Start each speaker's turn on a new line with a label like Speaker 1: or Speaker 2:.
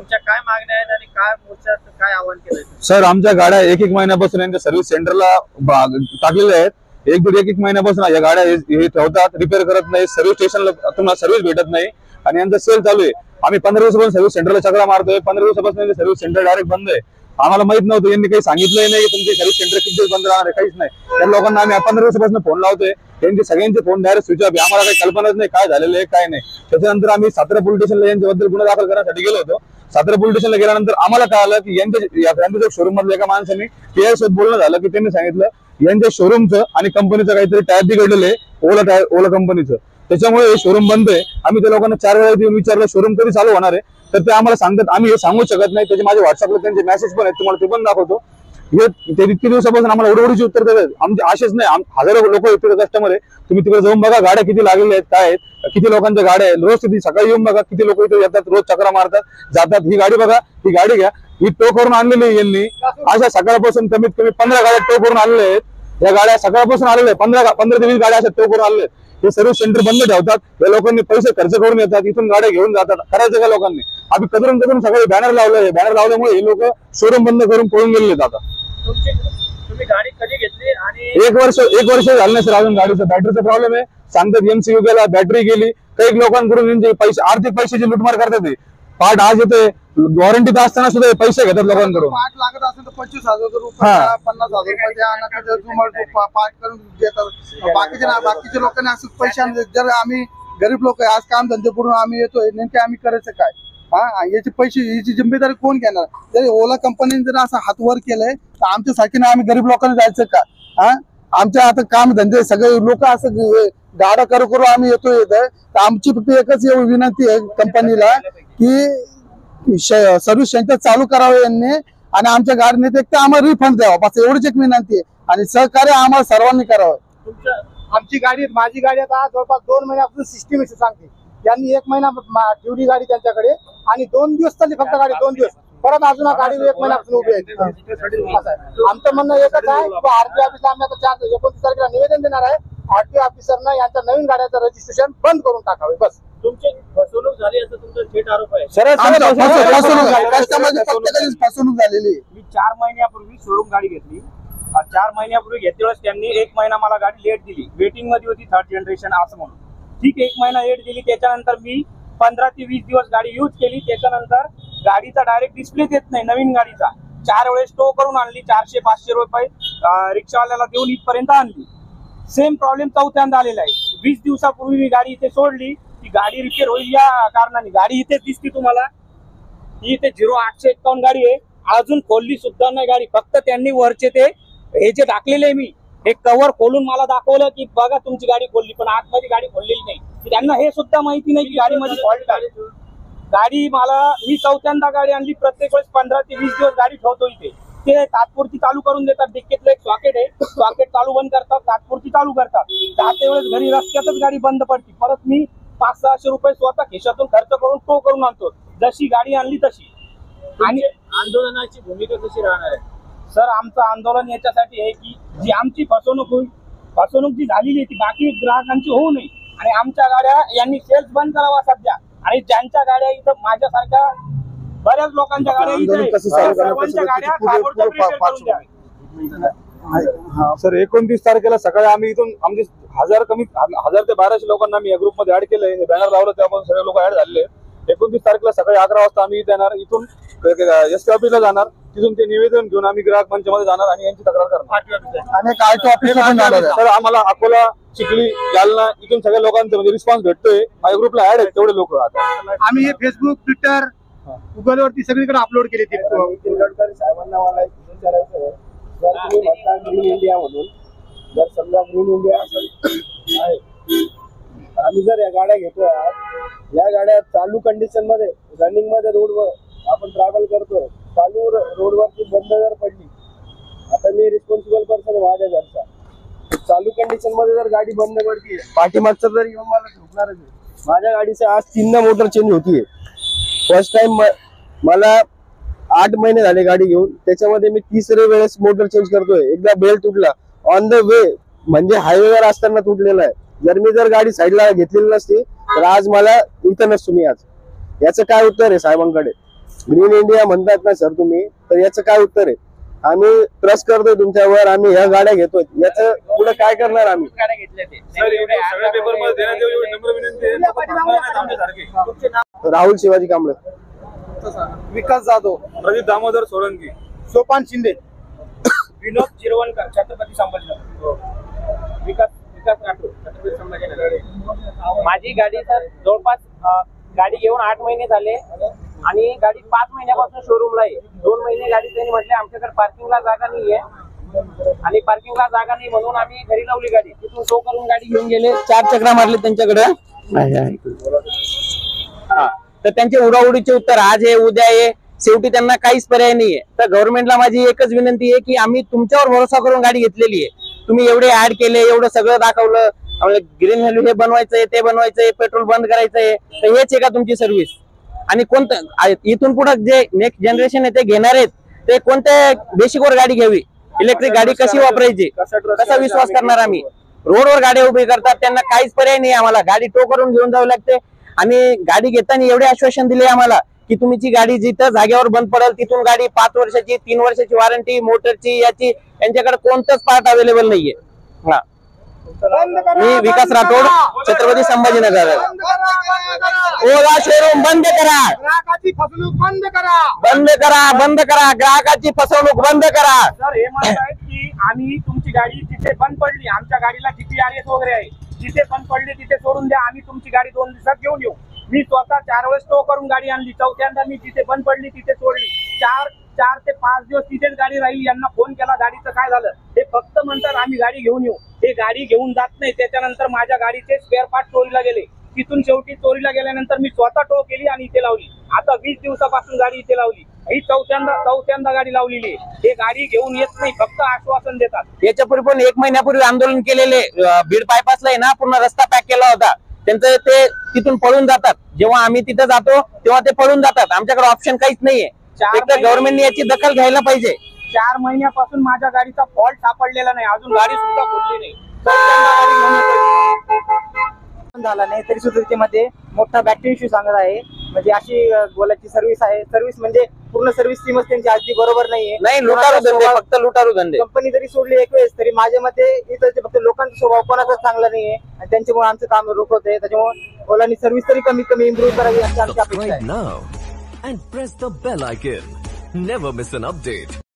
Speaker 1: तुमच्या काय मागण्या आहेत आणि काय मोर्चात काय आवाहन केलंय?
Speaker 2: सर आमच्या गाड्या एक महिन्यापासून यांच्या सर्व्हिस सेंटरला टाकलेल्या आहेत. एक महिन्यापासून या गाड्या हे ठेवतात, रिपेअर करत नाही, सर्व्हिस स्टेशनला तुम्हाला सर्व्हिस भेटत नाही आणि यांचा सेल चालू आहे. आम्ही 15 दिवसापासून सर्व्हिस सेंटरला चक्रा मारतोय. 15 दिवसापासून सर्व्हिस सेंटर डायरेक्ट बंद आहे. आम्हाला माहित नव्हतं, यांनी काही सांगितलंही नाही की तुमचे सर्व्हिस सेंटर किती दिवस बंद राहणार आहे, काहीच नाही. त्या लोकांना आम्ही 15 दिवसापासून फोन लावतोय, त्यांचे सगळ्यांचे फोन डायरेक्ट स्विच ऑफ आहे. आम्हाला काही कल्पनाच नाही काय झालेलं आहे काय नाही. त्याच्यानंतर आम्ही सातारा पोलीस स्टेशनला यांच्याबद्दल गुन्हा दाखल करण्यासाठी गेलो होतो. सातारा पोलीस स्टेशनला गेल्यानंतर आम्हाला कळालं की यांच्या शोरूम मधल्या एका माणसाने PI बोलणं झालं की त्यांनी सांगितलं यांच्या शोरूमचं आणि कंपनीचं काहीतरी टायर बिघडलेलं आहे, ओला कंपनीचं, त्याच्यामुळे हे शोरूम बंद आहे. आम्ही त्या लोकांना 4 वेळा येऊन विचारलं शोरूम कधी चालू होणार आहे, तर ते आम्हाला सांगतात आम्ही हे सांगू शकत नाही. त्याचे माझे व्हॉट्सअपला त्यांचे मेसेज पण आहेत, तुम्हाला ते पण दाखवतो. हे ते इतके दिवसापासून आम्हाला उडवडीची उत्तर देतात. आमचे आशेच नाही, हजारो लोक येतील कस्टमर आहे. तुम्ही तिकडे जाऊन बघा गाड्या किती लागलेल्या आहेत, काय आहेत, किती लोकांच्या गाड्या आहेत. रोज किती सकाळी येऊन बघा किती लोक इथे येतात, रोज चक्रा मारतात जातात. ही गाडी बघा, ही गाडी घ्या, ही टो करून आणलेली आहे यांनी. अशा सकाळपासून कमीत कमी 15 गाड्या टो करून आणलेल्या आहेत. या गाड्या सकाळपासून आलेल्या आहेत, 15 ते 20 गाड्या अशा टो करून आणल्या आहेत. हे सर्व्हिस सेंटर बंद ठेवतात. या लोकांनी पैसे खर्च करून येतात, इथून गाड्या घेऊन जातात. करायचं का लोकांनी? आम्ही कदरून सगळे बॅनर लावले. बॅनर लावल्यामुळे हे लोक शोरूम बंद करून पळून गेलेले आहेत. आता
Speaker 1: तुम्ही गाडी कधी घेतली? आणि
Speaker 2: एक वर्ष झालं नाही सर अजून. गाडीचा बॅटरीचा प्रॉब्लेम आहे. सांगतात MCU गेला, बॅटरी गेली. काही लोकांकडून यांचे पैसे, आर्थिक पैशाची लुटमार करतात. पार्ट आज येतोय, वॉरंटीत असताना सुद्धा पैसे घेतात लोकांकडून.
Speaker 3: पार्ट लागत असेल तर 25,000 रुपये 50,000 रुपये पार्ट करून देतात. बाकीच्या लोकांनी असं पैसे, जर आम्ही गरीब लोक आहे, आज काम धंदे करून आम्ही येतोय, नेमके आम्ही करायचं काय? याचे पैसे, याची जिम्मेदारी कोण घेणार? जर ओला कंपनीने जर असं हात वर केलंय तर आमच्यासाठी ना आम्ही गरीब लोकांना जायचं का? आमच्या आता काम धंदे सगळे लोक असं गाड्या करू आम्ही येतोय. तर आमची फक्त एकच विनंती आहे कंपनीला की सर्व्हिस सेंटर चालू करावं यांनी आणि आमच्या गाडीने एक तर आम्हाला रिफंड द्यावा, बस एवढीच एक विनंती आहे. आणि सहकार्य आम्हाला सर्वांनी करावं.
Speaker 4: आमची गाडी, माझी गाडी आता जवळपास 2 महिन्यापासून सिस्टीम आहे सांगते. यांनी 1 महिना ठेवली गाडी त्यांच्याकडे आणि 2 दिवस चालली फक्त गाडी, 2 दिवस परत अजून गाडी 1 महिन्यापासून उभी आहे. आमचं म्हणणं एकच आहे की RTO ऑफिसला आम्ही आता 29 तारखेला निवेदन देणार आहे. RTO ऑफिसरना यांच्या नवीन गाड्याचं रजिस्ट्रेशन बंद करून टाकावे, बस.
Speaker 1: तुमची फसवणूक झाली असं तुमचा थेट आरोप आहे.
Speaker 3: फसवणूक झालेली.
Speaker 5: मी 4 महिन्यापूर्वी शोरूम गाडी घेतली. 4 महिन्यापूर्वी घेतल्यावेळेस त्यांनी 1 महिना मला गाडी लेट दिली. वेटिंग मध्ये होती 3rd जनरेशन असं म्हणून. ठीक, 1 महिना लेट दिली. त्याच्यानंतर मी 15 ते 20 दिवस गाडी यूज केली. त्याच्यानंतर गाडीचा डायरेक्ट डिस्प्ले येत नाही नवीन गाडीचा. 4 वेळेस टो करून आणली, 400-500 रुपये रिक्षावाल्याला देऊन इथपर्यंत आणली. सेम प्रॉब्लेम चौथ्यांदा आलेला आहे. 20 दिवसापूर्वी मी गाडी इथे सोडली. ती गाडी रिपेअर होईल या कारणाने. गाडी इथेच दिसती तुम्हाला, ही इथे 0851 गाडी आहे. अजून खोलली सुद्धा नाही गाडी. फक्त त्यांनी वरचे ते हे जे टाकलेले मी हे कव्हर खोलून मला दाखवलं की बघा तुमची गाडी खोलली, पण आतमध्ये गाडी खोललेली नाही. त्यांना हे सुद्धा माहिती नाही की गाडीमध्ये फॉल्ट आहे. गाडी मी 4थ्यांदा गाडी आणली. प्रत्येक वेळेस 15 ते 20 दिवस गाडी ठेवतो इथे. ते तात्पुरती चालू करून देतात. डिक्कीतलं एक सॉकेट आहे, सॉकेट चालू बंद करतात, तात्पुरती चालू करतात. जाते वेळेस घरी रस्त्यातच गाडी बंद पडते. परत मी 500-600 रुपये स्वतः खिशातून खर्च करून टो करून आणतो. जशी गाडी आणली तशी.
Speaker 1: आणि आंदोलनाची भूमिका कशी राहणार आहे?
Speaker 5: सर, आमचं आंदोलन याच्यासाठी आहे की जी आमची फसवणूक जी झालेली आहे ती बाकी ग्राहकांची होऊ नये आणि आमच्या गाड्या यांनी सेल्स बंद करावा सध्या. आणि ज्यांच्या गाड्या इथं माझ्यासारख्या बऱ्याच लोकांच्या गाड्या इथे सर्वांच्या गाड्या ताबडतोब रिपेअर करून द्याव्या.
Speaker 2: सर 29 तारखेला सकाळी आम्ही इथून आमचे 1000 ते 1200 लोकांना मी या ग्रुपमध्ये ऍड केलंय. हे बॅनर लावलं त्यामुळे सगळे लोक ऍड झालेले. 29 तारखेला सकाळी 11 वाजता आम्ही येणार. इथून ST ऑफिसला जाणार. तिथून ते निवेदन घेऊन आम्ही ग्राहक मंचामध्ये जाणार आणि यांची तक्रार करणार.
Speaker 3: आणि RTO ऑफिसला
Speaker 2: तर आम्हाला अकोला, चिखली, जालना इथून सगळ्या लोकांचा म्हणजे रिस्पॉन्स भेटतोय. माझ्या ग्रुपला ऍड आहेत तेवढे लोक. आता
Speaker 4: आम्ही हे फेसबुक, ट्विटर, गुगल वरती सगळीकडे अपलोड केले.
Speaker 6: गडकरी साहेबांना मला एक विचारायचं आहे, जर तुम्ही म्हणता ग्रीन इंडिया म्हणून, जर समजा ग्रीन इंडिया असं आहे, आम्ही जर या गाड्या घेतोय, या गाड्या चालू कंडिशन मध्ये रनिंग मध्ये रोडवर आपण ट्रॅव्हल करतोय, चालू रोडवरती बंद जर पडली, आता मी रिस्पॉन्सिबल पर्सन माझ्या घरचा, चालू कंडिशन मध्ये जर गाडी बंद पडतीये, पाठीमागचं जर येऊन मला ठोकणारच आहे. माझ्या गाडीचे आज 3 मोटर चेंज होतीये. फर्स्ट टाइम मला 8 महिने झाले गाडी घेऊन, त्याच्यामध्ये मी 3ऱ्या वेळेस मोटर चेंज करतोय. एकदा बेल्ट तुटला ऑन द वे, म्हणजे हायवेवर असताना तुटलेला आहे. जर मी जर गाडी साईडला घेतलेली नसती तर आज मला इथं नसतो मी आज. याचं काय उत्तर आहे साहेबांकडे? ग्रीन इंडिया म्हणतात ना सर तुम्ही, तर याचं काय उत्तर आहे? आम्ही ट्रस्ट करतोय तुमच्यावर, आम्ही ह्या गाड्या घेतोय, याचं पुढे काय करणार आम्ही?
Speaker 5: गाड्या घेतल्या ते
Speaker 2: सगळ्या पेपर मध्ये देण्यात यावी एवढी नम्र विनंती आहे. लोकं थांबणार नाहीत आमच्यासारखे.
Speaker 6: राहुल शिवाजी कांबळे.
Speaker 3: विकास जाधव,
Speaker 2: प्रदीप दामोदर सोळंकी.
Speaker 4: सोपान शिंदे,
Speaker 5: विनोद चिरवणकर, छत्रपती संभाजीनगर. विकास राठोड, छत्रपती संभाजीनगर. माझी गाडी सर जवळपास गाडी घेऊन 8 महिने झाले आणि गाडी 5 महिन्यापासून शोरूमला आहे. 2 महिने गाडी त्यांनी म्हटले आमच्याकडे पार्किंगला जागा नाहीये आणि पार्किंगला जागा नाही म्हणून आम्ही घरी लावली गाडी. तिथून टो करून गाडी घेऊन गेले, 4 चक्रा मारले त्यांच्याकडे. हा, तर त्यांचे उडाउडीचे उत्तर आज आहे उद्या आहे, शेवटी त्यांना काहीच पर्याय नाहीये. तर गव्हर्नमेंटला माझी एकच विनंती आहे की आम्ही तुमच्यावर भरोसा करून गाडी घेतलेली आहे. तुम्ही एवढे ऍड केले, एवढं सगळं दाखवलं, ग्रीन व्हॅल्यू हे बनवायचंय ते बनवायचंय, पेट्रोल बंद करायचंय, तर हेच आहे का तुमची सर्व्हिस? आणि कोणतं इथून पुढे जे नेक्स्ट जनरेशन आहे ते घेणार आहेत ते कोणत्या बेसिकवर गाडी घ्यावी, इलेक्ट्रिक गाडी कशी वापरायची, कसा विश्वास करणार आम्ही? रोडवर गाड्या उभी करतात, त्यांना काहीच पर्याय नाही. आम्हाला गाडी टो करून घेऊन जावं लागते आणि गाडी घेताना एवढे आश्वासन दिले आम्हाला की तुमची गाडी जिथं जागेवर बंद पडेल तिथून गाडी 5 वर्षाची 3 वर्षाची वॉरंटी, मोटरची याची, यांच्याकडे कोणतंच पार्ट अवेलेबल नाहीये. हा, मी विकास राठोड, छत्रपती संभाजीनगर. ओला शोरूम बंद करा,
Speaker 4: ग्राहकाची फसवणूक बंद करा,
Speaker 2: बंद करा, ग्राहकाची फसवणूक बंद करा.
Speaker 5: सर हे म्हणत आहेत की आम्ही तुमची गाडी जिथे बंद पडली, आमच्या गाडीला GPRS वगैरे आहे, जिथे बंद पडली तिथे सोडून द्या, आम्ही तुमची गाडी 2 दिवसात घेऊन येऊ. मी स्वतः 4 वेळेस टो करून गाडी आणली, 4थ्यांदा मी जिथे बंद पडली तिथे सोडली. 4 ते 5 दिवस तिथेच गाडी राहिली. यांना फोन केला, गाडीचं काय झालं? ते फक्त म्हणतात आम्ही गाडी घेऊन येऊ. हे गाडी घेऊन जात नाही. त्याच्यानंतर माझ्या गाडीचे स्पेअर पार्ट चोरीला गेले. तिथून शेवटी चोरीला गेल्यानंतर मी स्वतः टो केली आणि इथे लावली. आता 20 दिवसापासून गाडी इथे लावली. ही चौथ्यांदा गाडी लावलेली आहे. हे गाडी घेऊन येत नाही, फक्त आश्वासन देतात.
Speaker 2: याच्यापूर्वी पण 1 महिन्यापूर्वी आंदोलन केलेले, बीड बायपासला आहे ना, पूर्ण रस्ता पॅक केला होता. त्यांचं ते तिथून पळून जातात. जेव्हा आम्ही तिथे जातो तेव्हा ते पळून जातात. आमच्याकडे ऑप्शन काहीच नाहीये. गव्हर्नमेंटने याची दखल घ्यायला पाहिजे.
Speaker 5: 4 महिन्यापासून माझ्या गाडीचा फॉल्ट सापडलेला नाही, अजून गाडी सुद्धा खोलली नाही. चौथ्यांदा गाडी घेऊन येतोय.
Speaker 7: झाला नाही तरी सुद्धा त्याच्यामध्ये मोठा बॅटरी इश्यू सांगत आहे. म्हणजे अशी बोलाची सर्व्हिस आहे. सर्व्हिस म्हणजे पूर्ण सर्व्हिस टीमच त्यांची अगदी बरोबर नाहीये.
Speaker 2: नाही, लुटारू धंदे, फक्त लुटारू धंदे.
Speaker 7: कंपनी जरी सोडली 1 वेळेस तरी माझ्या मते इथं फक्त लोकांचा स्वभाव कोणाचाच चांगला नाहीये आणि त्यांच्यामुळे आमचं काम रोखवतंय. त्याच्यामुळे ओलानी सर्व्हिस तरी कमी इम्प्रूव्ह करावी अशी आमची अपेक्षा आहे.
Speaker 8: Subscribe now and press the bell icon. Never miss an update.